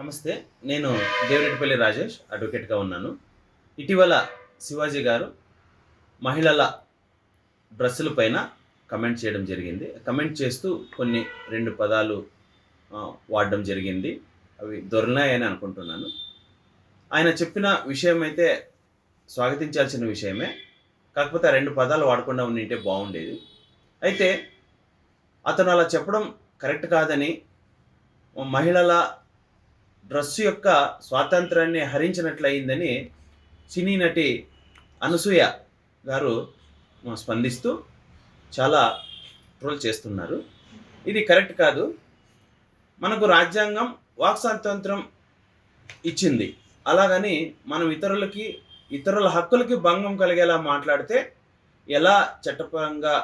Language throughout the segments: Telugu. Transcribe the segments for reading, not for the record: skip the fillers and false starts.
నమస్తే. నేను దేవరెడ్డిపల్లి రాజేష్ అడ్వకేట్‌గా ఉన్నాను. ఇటీవల శివాజీ గారు మహిళల డ్రెస్సుల పైన కమెంట్ చేయడం జరిగింది. కమెంట్ చేస్తూ కొన్ని 2 పదాలు వాడడం జరిగింది. అవి దొర్లాయని అనుకుంటున్నాను. ఆయన చెప్పిన విషయం అయితే స్వాగతించాల్సిన విషయమే. కాకపోతే ఆ 2 పదాలు వాడకుండా ఉండింటే బాగుండేది. అయితే అతను అలా చెప్పడం కరెక్ట్ కాదని, మహిళల డ్రెస్సు యొక్క స్వాతంత్రాన్ని హరించినట్లయిందని సినీ నటి అనసూయ గారు స్పందిస్తూ చాలా ట్రోల్ చేస్తున్నారు. ఇది కరెక్ట్ కాదు. మనకు రాజ్యాంగం వాక్ స్వాతంత్రం ఇచ్చింది. అలాగని మనం ఇతరుల హక్కులకి భంగం కలిగేలా మాట్లాడితే ఎలా చట్టపరంగా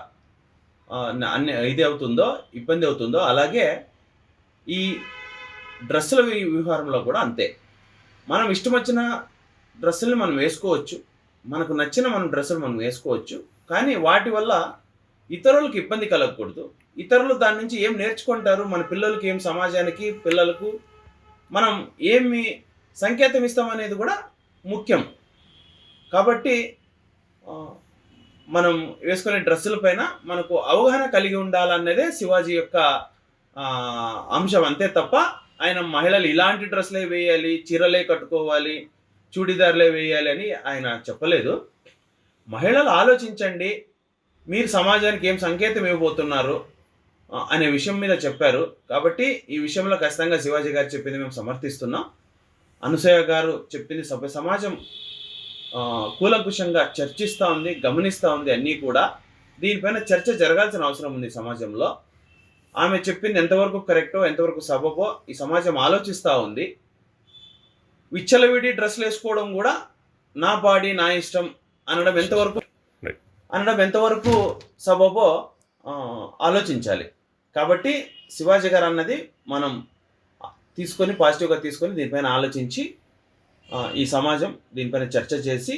ఇది అవుతుందో, ఇబ్బంది అవుతుందో, అలాగే ఈ డ్రెస్సుల వ్యవహారంలో కూడా అంతే. మనం ఇష్టం వచ్చిన డ్రెస్సుల్ని మనం వేసుకోవచ్చు, మనకు నచ్చిన డ్రెస్సులు మనం వేసుకోవచ్చు. కానీ వాటి వల్ల ఇతరులకు ఇబ్బంది కలగకూడదు. ఇతరులు దాని నుంచి ఏం నేర్చుకుంటారు, మన పిల్లలకి ఏం, సమాజానికి, పిల్లలకు మనం ఏమి సంకేతం ఇస్తామనేది కూడా ముఖ్యం. కాబట్టి మనం వేసుకునే డ్రెస్సుల పైన మనకు అవగాహన కలిగి ఉండాలన్నదే శివాజీ యొక్క అంశం. అంతే తప్ప ఆయన మహిళలు ఇలాంటి డ్రెస్సులే వేయాలి, చీరలే కట్టుకోవాలి, చూడీదార్లే వేయాలి అని ఆయన చెప్పలేదు. మహిళలు ఆలోచించండి, మీరు సమాజానికి ఏం సంకేతం ఇవ్వబోతున్నారు అనే విషయం మీద చెప్పారు. కాబట్టి ఈ విషయంలో ఖచ్చితంగా శివాజీ గారు చెప్పింది మేము సమర్థిస్తున్నాం. అనసూయ గారు చెప్పింది సమాజం కూలంకుషంగా చర్చిస్తూ ఉంది, గమనిస్తూ ఉంది. అన్నీ కూడా దీనిపైన చర్చ జరగాల్సిన అవసరం ఉంది సమాజంలో. ఆమె చెప్పింది ఎంతవరకు కరెక్టో, ఎంతవరకు సబబో ఈ సమాజం ఆలోచిస్తూ ఉంది. విచ్చలవిడి డ్రెస్సులు వేసుకోవడం కూడా నా బాడీ నా ఇష్టం అనడం ఎంతవరకు సబబో ఆలోచించాలి. కాబట్టి శివాజీ గారు అన్నది మనం పాజిటివ్గా తీసుకొని దీనిపైన ఆలోచించి ఈ సమాజం దీనిపైన చర్చ చేసి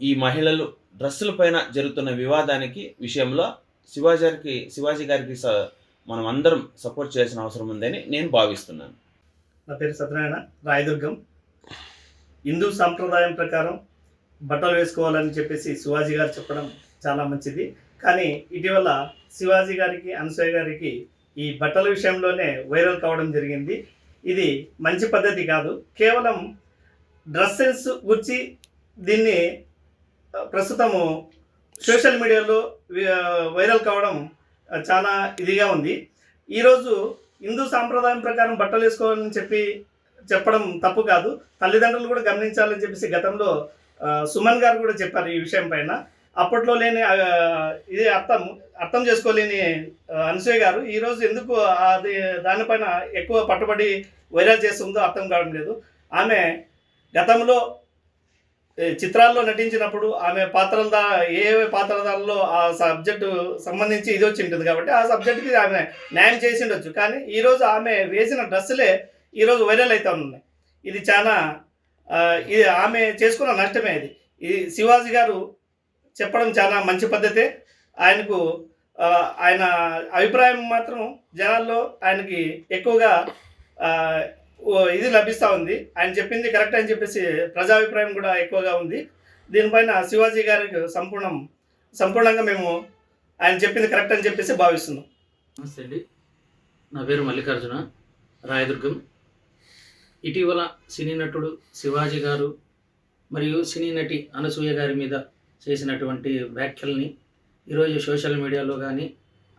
ఈ మహిళలు డ్రెస్సుల పైన జరుగుతున్న వివాదానికి విషయంలో శివాజీ గారికి మనం అందరం సపోర్ట్ చేయాల్సిన అవసరం ఉందని నేను భావిస్తున్నాను. నా పేరు సత్యనారాయణ, రాయదుర్గం. హిందూ సాంప్రదాయం ప్రకారం బట్టలు వేసుకోవాలని చెప్పేసి శివాజీ గారు చెప్పడం చాలా మంచిది. కానీ ఇటీవల శివాజీ గారికి, అనసూయ గారికి ఈ బట్టల విషయంలోనే వైరల్ కావడం జరిగింది. ఇది మంచి పద్ధతి కాదు. కేవలం డ్రెస్సెస్ గురించి దీన్ని ప్రస్తుతము సోషల్ మీడియాలో వైరల్ కావడం చాలా ఇదిగా ఉంది. ఈరోజు హిందూ సాంప్రదాయం ప్రకారం బట్టలు వేసుకోవాలని చెప్పడం తప్పు కాదు. తల్లిదండ్రులు కూడా గమనించాలని చెప్పేసి గతంలో సుమన్ గారు కూడా చెప్పారు ఈ విషయం పైన. అప్పట్లో లేని ఇది అర్థం చేసుకోలేని అనసూయ గారు ఈరోజు ఎందుకు దానిపైన ఎక్కువ పట్టుబడి వైరల్ చేస్తుందో అర్థం కావడం లేదు. ఆమె గతంలో చిత్రాల్లో నటించినప్పుడు ఆమె ఏ పాత్రధారుల్లో ఆ సబ్జెక్టు సంబంధించి ఇది వచ్చి ఉంటుంది కాబట్టి ఆ సబ్జెక్టుకి ఆమె న్యాయం చేసి ఉండొచ్చు. కానీ ఈరోజు ఆమె వేసిన డ్రెస్సులే ఈరోజు వైరల్ అవుతూ ఉన్నాయి. ఇది చాలా ఇది ఆమె చేసుకున్న నష్టమే. ఇది శివాజీ గారు చెప్పడం చాలా మంచి పద్ధతే. ఆయన అభిప్రాయం మాత్రం జనాల్లో ఆయనకి ఎక్కువగా ఇది లభిస్తూ ఉంది. ఆయన చెప్పింది కరెక్ట్ అని చెప్పేసి ప్రజాభిప్రాయం కూడా ఎక్కువగా ఉంది. దీనిపైన శివాజీ గారికి సంపూర్ణంగా మేము ఆయన చెప్పింది కరెక్ట్ అని చెప్పేసి భావిస్తున్నాం. నమస్తే అండి, నా పేరు మల్లికార్జున, రాయదుర్గం. ఇటీవల సినీ నటుడు శివాజీ గారు మరియు సినీ నటి అనసూయ గారి మీద చేసినటువంటి వ్యాఖ్యల్ని ఈరోజు సోషల్ మీడియాలో కానీ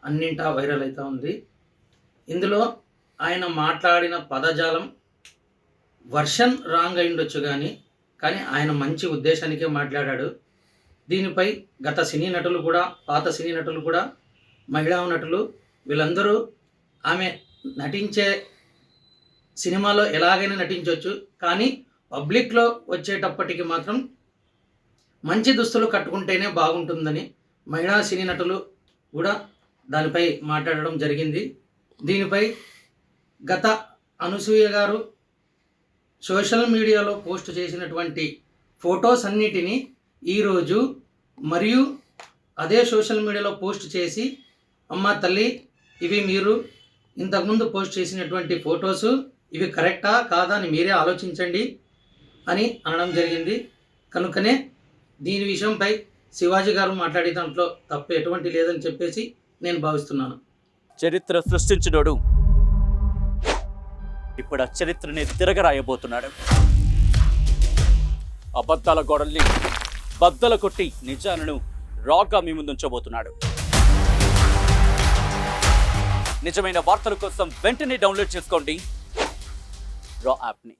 అన్నింటా వైరల్ అవుతూ ఉంది. ఇందులో ఆయన మాట్లాడిన పదజాలం వర్షన్ రాంగ్ అయి ఉండొచ్చు, కానీ ఆయన మంచి ఉద్దేశానికే మాట్లాడాడు. దీనిపై గత సినీ నటులు కూడా, పాత సినీ నటులు కూడా, మహిళా నటులు వీళ్ళందరూ ఆమె నటించే సినిమాలో ఎలాగైనా నటించవచ్చు, కానీ పబ్లిక్లో వచ్చేటప్పటికి మాత్రం మంచి దుస్తులు కట్టుకుంటేనే బాగుంటుందని మహిళా సినీ నటులు కూడా దానిపై మాట్లాడడం జరిగింది. దీనిపై గత అనసూయ గారు సోషల్ మీడియాలో పోస్ట్ చేసినటువంటి ఫొటోస్ అన్నిటినీ ఈరోజు మరియు అదే సోషల్ మీడియాలో పోస్ట్ చేసి, అమ్మ తల్లి, ఇవి మీరు ఇంతకుముందు పోస్ట్ చేసినటువంటి ఫొటోస్ ఇవి కరెక్టా కాదా అని మీరే ఆలోచించండి అని అనడం జరిగింది. కనుకనే దీని విషయంపై శివాజీ గారు మాట్లాడే దాంట్లో తప్పు ఎటువంటి లేదని చెప్పేసి నేను భావిస్తున్నాను. చరిత్ర సృష్టించినోడు ఇప్పుడు ఆ చరిత్రని తిరగరాయబోతున్నాడు. అబద్ధాల గోడల్ని బద్దల కొట్టి నిజాలను రాగా మీ ముందుంచబోతున్నాడు. నిజమైన వార్తల కోసం వెంటనే డౌన్లోడ్ చేసుకోండి రా యాప్ని.